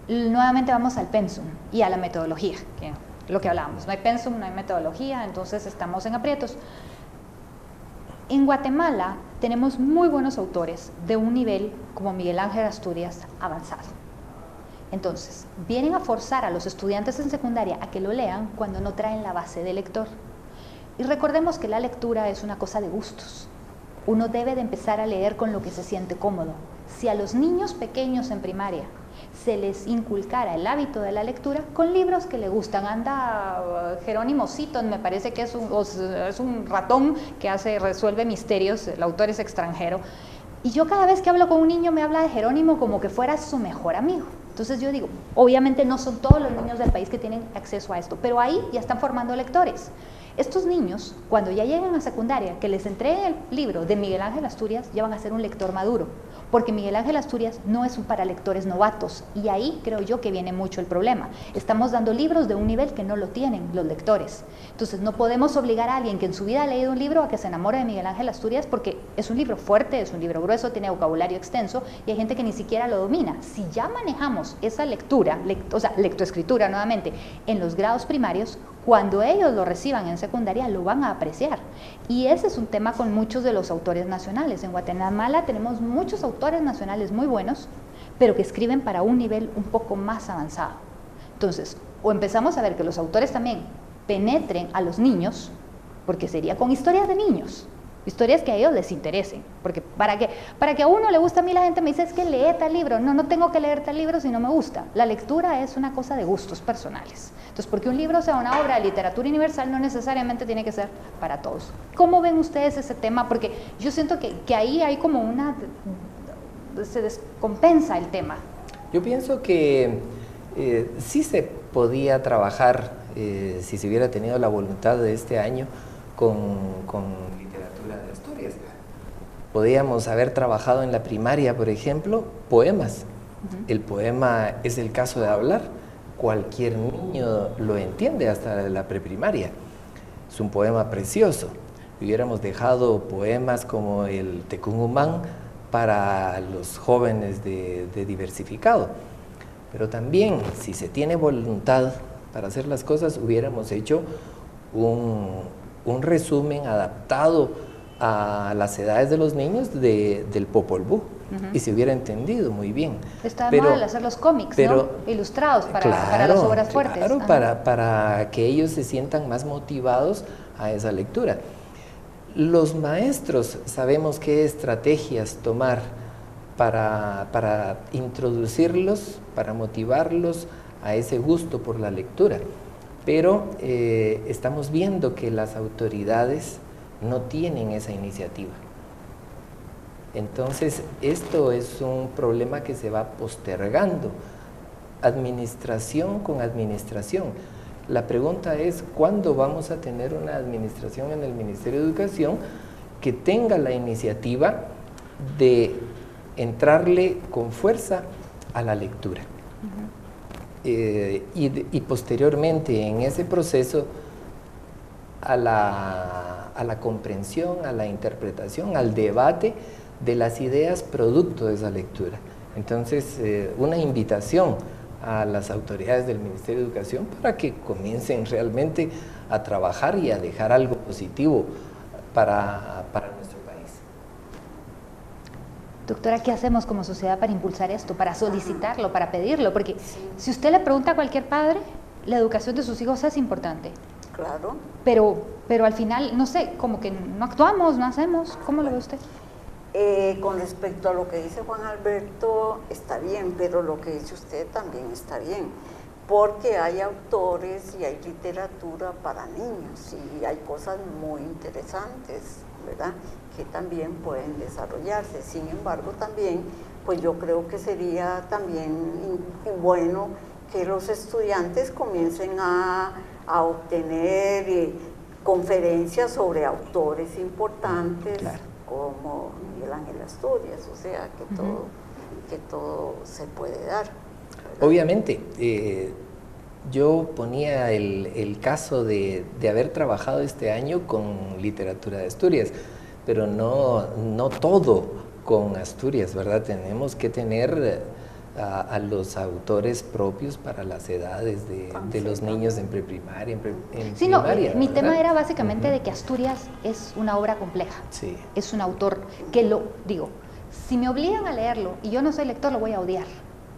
nuevamente vamos al pensum y a la metodología, que lo que hablábamos, no hay pensum, no hay metodología, entonces estamos en aprietos. En Guatemala tenemos muy buenos autores de un nivel como Miguel Ángel Asturias avanzado. Entonces, vienen a forzar a los estudiantes en secundaria a que lo lean cuando no traen la base de lector. Y recordemos que la lectura es una cosa de gustos. Uno debe de empezar a leer con lo que se siente cómodo. Si a los niños pequeños en primaria se les inculcara el hábito de la lectura con libros que le gustan. Anda Jerónimo Seaton, me parece que es un ratón que resuelve misterios, el autor es extranjero, y yo cada vez que hablo con un niño me habla de Jerónimo como que fuera su mejor amigo. Entonces yo digo, obviamente no son todos los niños del país que tienen acceso a esto, pero ahí ya están formando lectores. estos niños, cuando ya lleguen a secundaria, que les entreguen el libro de Miguel Ángel Asturias, ya van a ser un lector maduro, porque Miguel Ángel Asturias no es para lectores novatos, y ahí creo yo que viene mucho el problema. Estamos dando libros de un nivel que no lo tienen los lectores. Entonces no podemos obligar a alguien que en su vida ha leído un libro a que se enamore de Miguel Ángel Asturias, porque es un libro fuerte, es un libro grueso, tiene vocabulario extenso, y hay gente que ni siquiera lo domina. Si ya manejamos esa lectura, o sea, lectoescritura nuevamente, en los grados primarios, cuando ellos lo reciban en secundaria lo van a apreciar. Y ese es un tema con muchos de los autores nacionales. En Guatemala tenemos muchos autores nacionales muy buenos, pero que escriben para un nivel un poco más avanzado. Entonces, o empezamos a ver que los autores también penetren a los niños, porque sería con historias de niños, historias que a ellos les interesen, porque para que a uno le guste, a mí la gente me dice, es que lee tal libro. No tengo que leer tal libro si no me gusta. La lectura es una cosa de gustos personales. Entonces, porque un libro sea una obra de literatura universal, no necesariamente tiene que ser para todos. ¿Cómo ven ustedes ese tema? Porque yo siento que ahí hay como se descompensa el tema. Yo pienso que sí se podía trabajar, si se hubiera tenido la voluntad de este año, con literatura de Asturias. Podíamos haber trabajado en la primaria, por ejemplo, poemas. El poema es el caso de hablar. Cualquier niño lo entiende, hasta la preprimaria. Es un poema precioso. Hubiéramos dejado poemas como el Tecungumán para los jóvenes de diversificado. Pero también, si se tiene voluntad para hacer las cosas, hubiéramos hecho un resumen adaptado a las edades de los niños del Popol Vuh, y se hubiera entendido muy bien. Está de moda hacer los cómics, ¿no? Ilustrados para las obras fuertes. Claro, para que ellos se sientan más motivados a esa lectura. Los maestros sabemos qué estrategias tomar para introducirlos, para motivarlos a ese gusto por la lectura. Pero estamos viendo que las autoridades no tienen esa iniciativa. Entonces, esto es un problema que se va postergando, administración con administración. La pregunta es, ¿cuándo vamos a tener una administración en el Ministerio de Educación que tenga la iniciativa de entrarle con fuerza a la lectura? Y posteriormente en ese proceso a la comprensión, a la interpretación, al debate de las ideas producto de esa lectura. Entonces, una invitación a las autoridades del Ministerio de Educación para que comiencen realmente a trabajar y a dejar algo positivo para nuestro país. Doctora, ¿qué hacemos como sociedad para impulsar esto, para solicitarlo, para pedirlo? Porque si usted le pregunta a cualquier padre, la educación de sus hijos es importante. Claro. Pero al final, no sé, como que no actuamos, no hacemos. ¿Cómo lo ve usted? Con respecto a lo que dice Juan Alberto, está bien, pero lo que dice usted también está bien, porque hay autores y hay literatura para niños y hay cosas muy interesantes, ¿verdad?, que también pueden desarrollarse. Sin embargo, también, pues yo creo que sería también bueno que los estudiantes comiencen a obtener conferencias sobre autores importantes, claro, como Miguel Ángel Asturias, o sea, que todo se puede dar, ¿verdad? Obviamente, yo ponía el caso de haber trabajado este año con literatura de Asturias, pero no todo con Asturias, ¿verdad? Tenemos que tener a los autores propios para las edades de los niños en preprimaria, en sí, primaria. No, mi tema era básicamente de que Asturias es una obra compleja. Sí. Es un autor que si me obligan a leerlo y yo no soy lector, lo voy a odiar.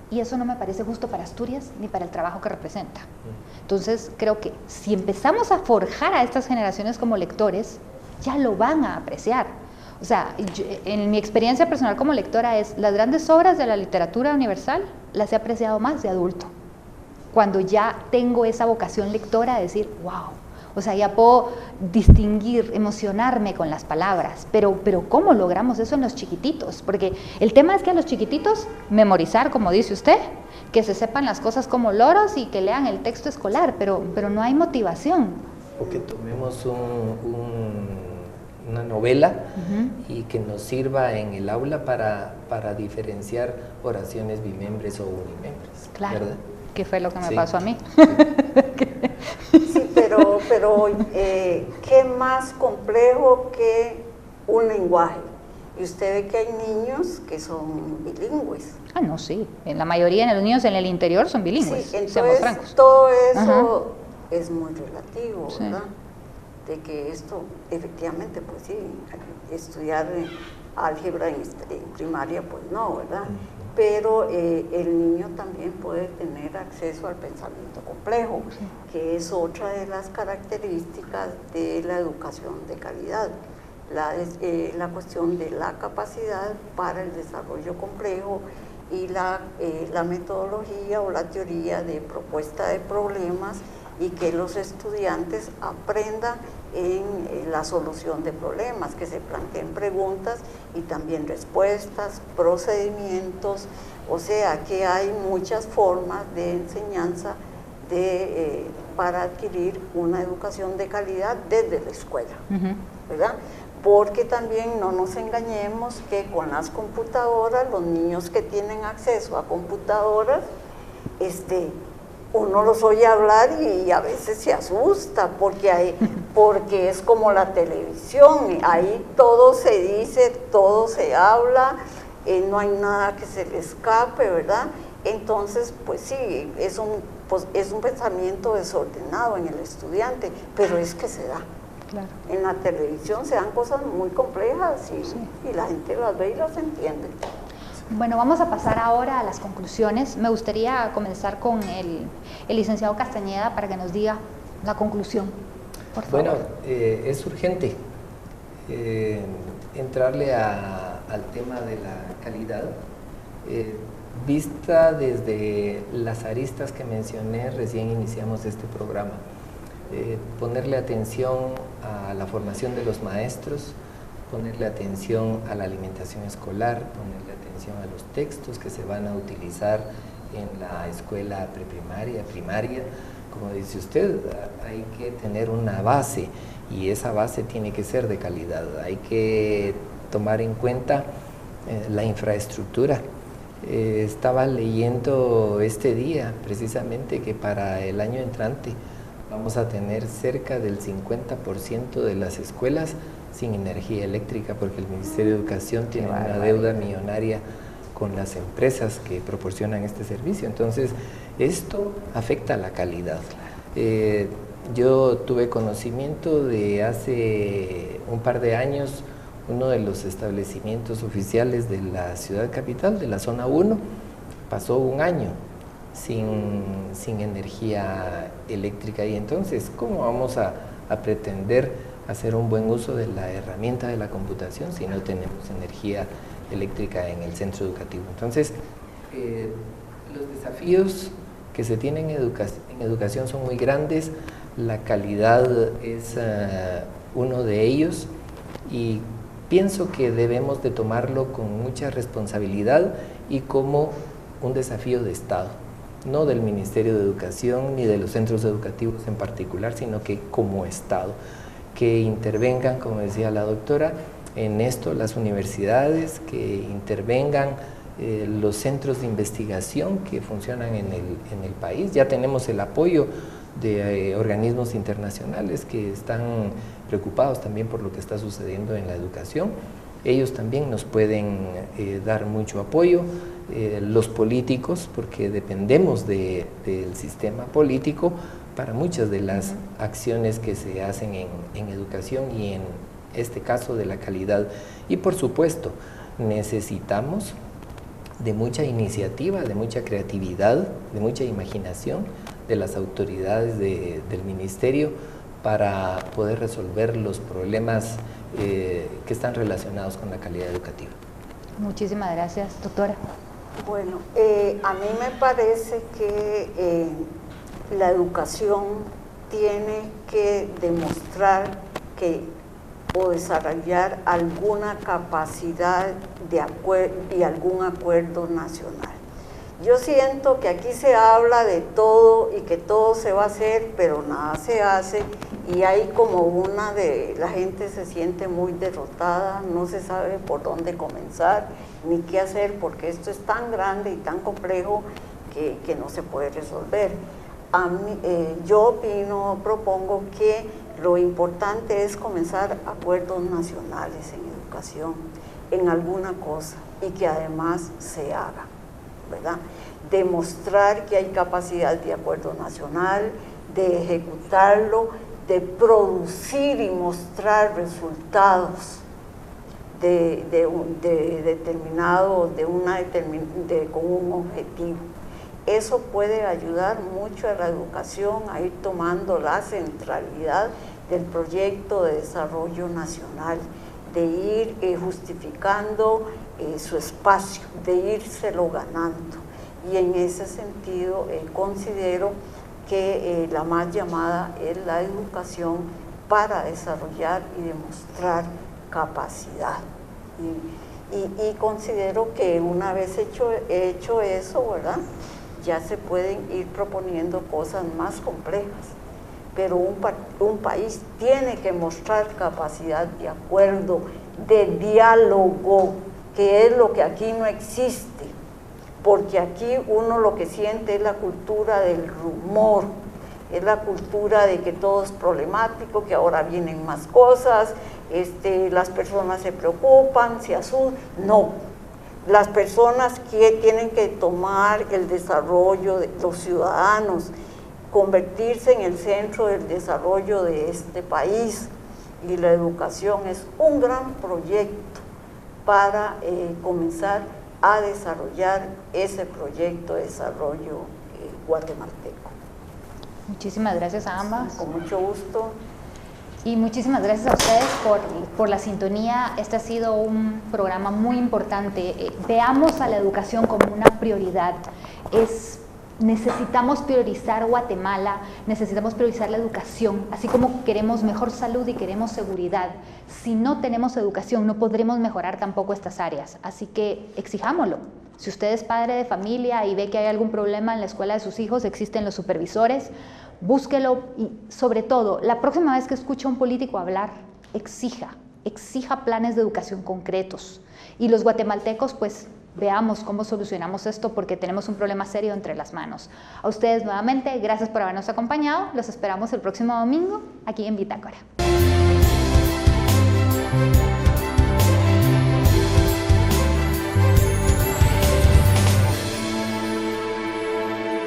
Y eso no me parece justo para Asturias ni para el trabajo que representa. Entonces, creo que si empezamos a forjar a estas generaciones como lectores, ya lo van a apreciar. O sea, en mi experiencia personal como lectora las grandes obras de la literatura universal las he apreciado más de adulto. Cuando ya tengo esa vocación lectora de decir, wow, o sea, ya puedo distinguir, emocionarme con las palabras, pero ¿cómo logramos eso en los chiquititos? Porque el tema es que a los chiquititos memorizar, como dice usted, que se sepan las cosas como loros y que lean el texto escolar, pero no hay motivación. o que tomemos una novela y que nos sirva en el aula para diferenciar oraciones bimembres o unimembres. Claro, ¿verdad? Que fue lo que me pasó a mí. Sí, pero ¿qué más complejo que un lenguaje? Y usted ve que hay niños que son bilingües. Ah, no, sí. En la mayoría de los niños en el interior son bilingües. Sí, seamos francos. entonces todo eso es muy relativo, Sí. ¿verdad? De que esto, efectivamente, pues sí, estudiar álgebra en primaria, pues no, ¿verdad? Pero el niño también puede tener acceso al pensamiento complejo, que es otra de las características de la educación de calidad. La cuestión de la capacidad para el desarrollo complejo y la metodología o la teoría de propuesta de problemas, y que los estudiantes aprendan en la solución de problemas, que se planteen preguntas y también respuestas, procedimientos, o sea que hay muchas formas de enseñanza para adquirir una educación de calidad desde la escuela, ¿verdad? Porque también no nos engañemos que con las computadoras, los niños que tienen acceso a computadoras, uno los oye hablar y a veces se asusta porque es como la televisión, ahí todo se dice, todo se habla, no hay nada que se le escape, ¿verdad? Entonces, pues sí, es un pensamiento desordenado en el estudiante, pero es que se da. Claro. En la televisión se dan cosas muy complejas y la gente las ve y las entiende. Bueno, vamos a pasar ahora a las conclusiones. Me gustaría comenzar con el licenciado Castañeda para que nos diga la conclusión, por favor. Bueno, es urgente entrarle al tema de la calidad, vista desde las aristas que mencioné recién iniciamos este programa. Ponerle atención a la formación de los maestros, ponerle atención a la alimentación escolar, ponerle atención a los textos que se van a utilizar en la escuela preprimaria, primaria. Como dice usted, hay que tener una base y esa base tiene que ser de calidad. Hay que tomar en cuenta la infraestructura. Estaba leyendo este día precisamente que para el año entrante vamos a tener cerca del 50% de las escuelas sin energía eléctrica porque el Ministerio de Educación tiene una deuda millonaria con las empresas que proporcionan este servicio. Entonces, esto afecta a la calidad. Yo tuve conocimiento de hace un par de años, uno de los establecimientos oficiales de la ciudad capital, de la zona 1, pasó un año sin energía eléctrica. Y entonces, ¿cómo vamos a pretender hacer un buen uso de la herramienta de la computación si no tenemos energía eléctrica en el centro educativo? Entonces, los desafíos que se tienen en educación son muy grandes, la calidad es uno de ellos y pienso que debemos de tomarlo con mucha responsabilidad y como un desafío de Estado, no del Ministerio de Educación ni de los centros educativos en particular, sino que como Estado, que intervengan, como decía la doctora, en esto las universidades, que intervengan los centros de investigación que funcionan en el país. Ya tenemos el apoyo de organismos internacionales que están preocupados también por lo que está sucediendo en la educación. Ellos también nos pueden dar mucho apoyo, los políticos, porque dependemos del sistema político para muchas de las acciones que se hacen en educación y en este caso de la calidad. Y por supuesto, necesitamos de mucha iniciativa, de mucha creatividad, de mucha imaginación de las autoridades del ministerio para poder resolver los problemas que están relacionados con la calidad educativa. Muchísimas gracias, doctora. Bueno, a mí me parece que la educación tiene que demostrar o desarrollar alguna capacidad y algún acuerdo nacional. Yo siento que aquí se habla de todo y que todo se va a hacer, pero nada se hace, y hay como la gente se siente muy derrotada, no se sabe por dónde comenzar ni qué hacer, porque esto es tan grande y tan complejo que no se puede resolver. Yo propongo que lo importante es comenzar acuerdos nacionales en educación, en alguna cosa, y que además se haga, ¿verdad? Demostrar que hay capacidad de acuerdo nacional, de ejecutarlo, de producir y mostrar resultados con un objetivo. Eso puede ayudar mucho a la educación a ir tomando la centralidad del proyecto de desarrollo nacional, de ir justificando su espacio, de írselo ganando. Y en ese sentido considero que la más llamada es la educación para desarrollar y demostrar capacidad. Y considero que una vez hecho eso, ¿verdad?, ya se pueden ir proponiendo cosas más complejas. Pero un país tiene que mostrar capacidad de acuerdo, de diálogo, que es lo que aquí no existe, porque aquí uno lo que siente es la cultura del rumor, es la cultura de que todo es problemático, que ahora vienen más cosas, las personas se preocupan, se asustan. No, las personas que tienen que tomar el desarrollo de los ciudadanos, convertirse en el centro del desarrollo de este país, y la educación es un gran proyecto para comenzar a desarrollar ese proyecto de desarrollo guatemalteco. Muchísimas gracias a ambas. Con mucho gusto. Y muchísimas gracias a ustedes por la sintonía. Este ha sido un programa muy importante. Veamos a la educación como una prioridad. Necesitamos priorizar Guatemala, necesitamos priorizar la educación, así como queremos mejor salud y queremos seguridad. Si no tenemos educación, no podremos mejorar tampoco estas áreas, así que exijámoslo. Si usted es padre de familia y ve que hay algún problema en la escuela de sus hijos, existen los supervisores, búsquelo, y sobre todo, la próxima vez que escuche a un político hablar, exija planes de educación concretos. Y los guatemaltecos, pues, veamos cómo solucionamos esto, porque tenemos un problema serio entre las manos. A ustedes nuevamente, gracias por habernos acompañado. Los esperamos el próximo domingo aquí en Bitácora.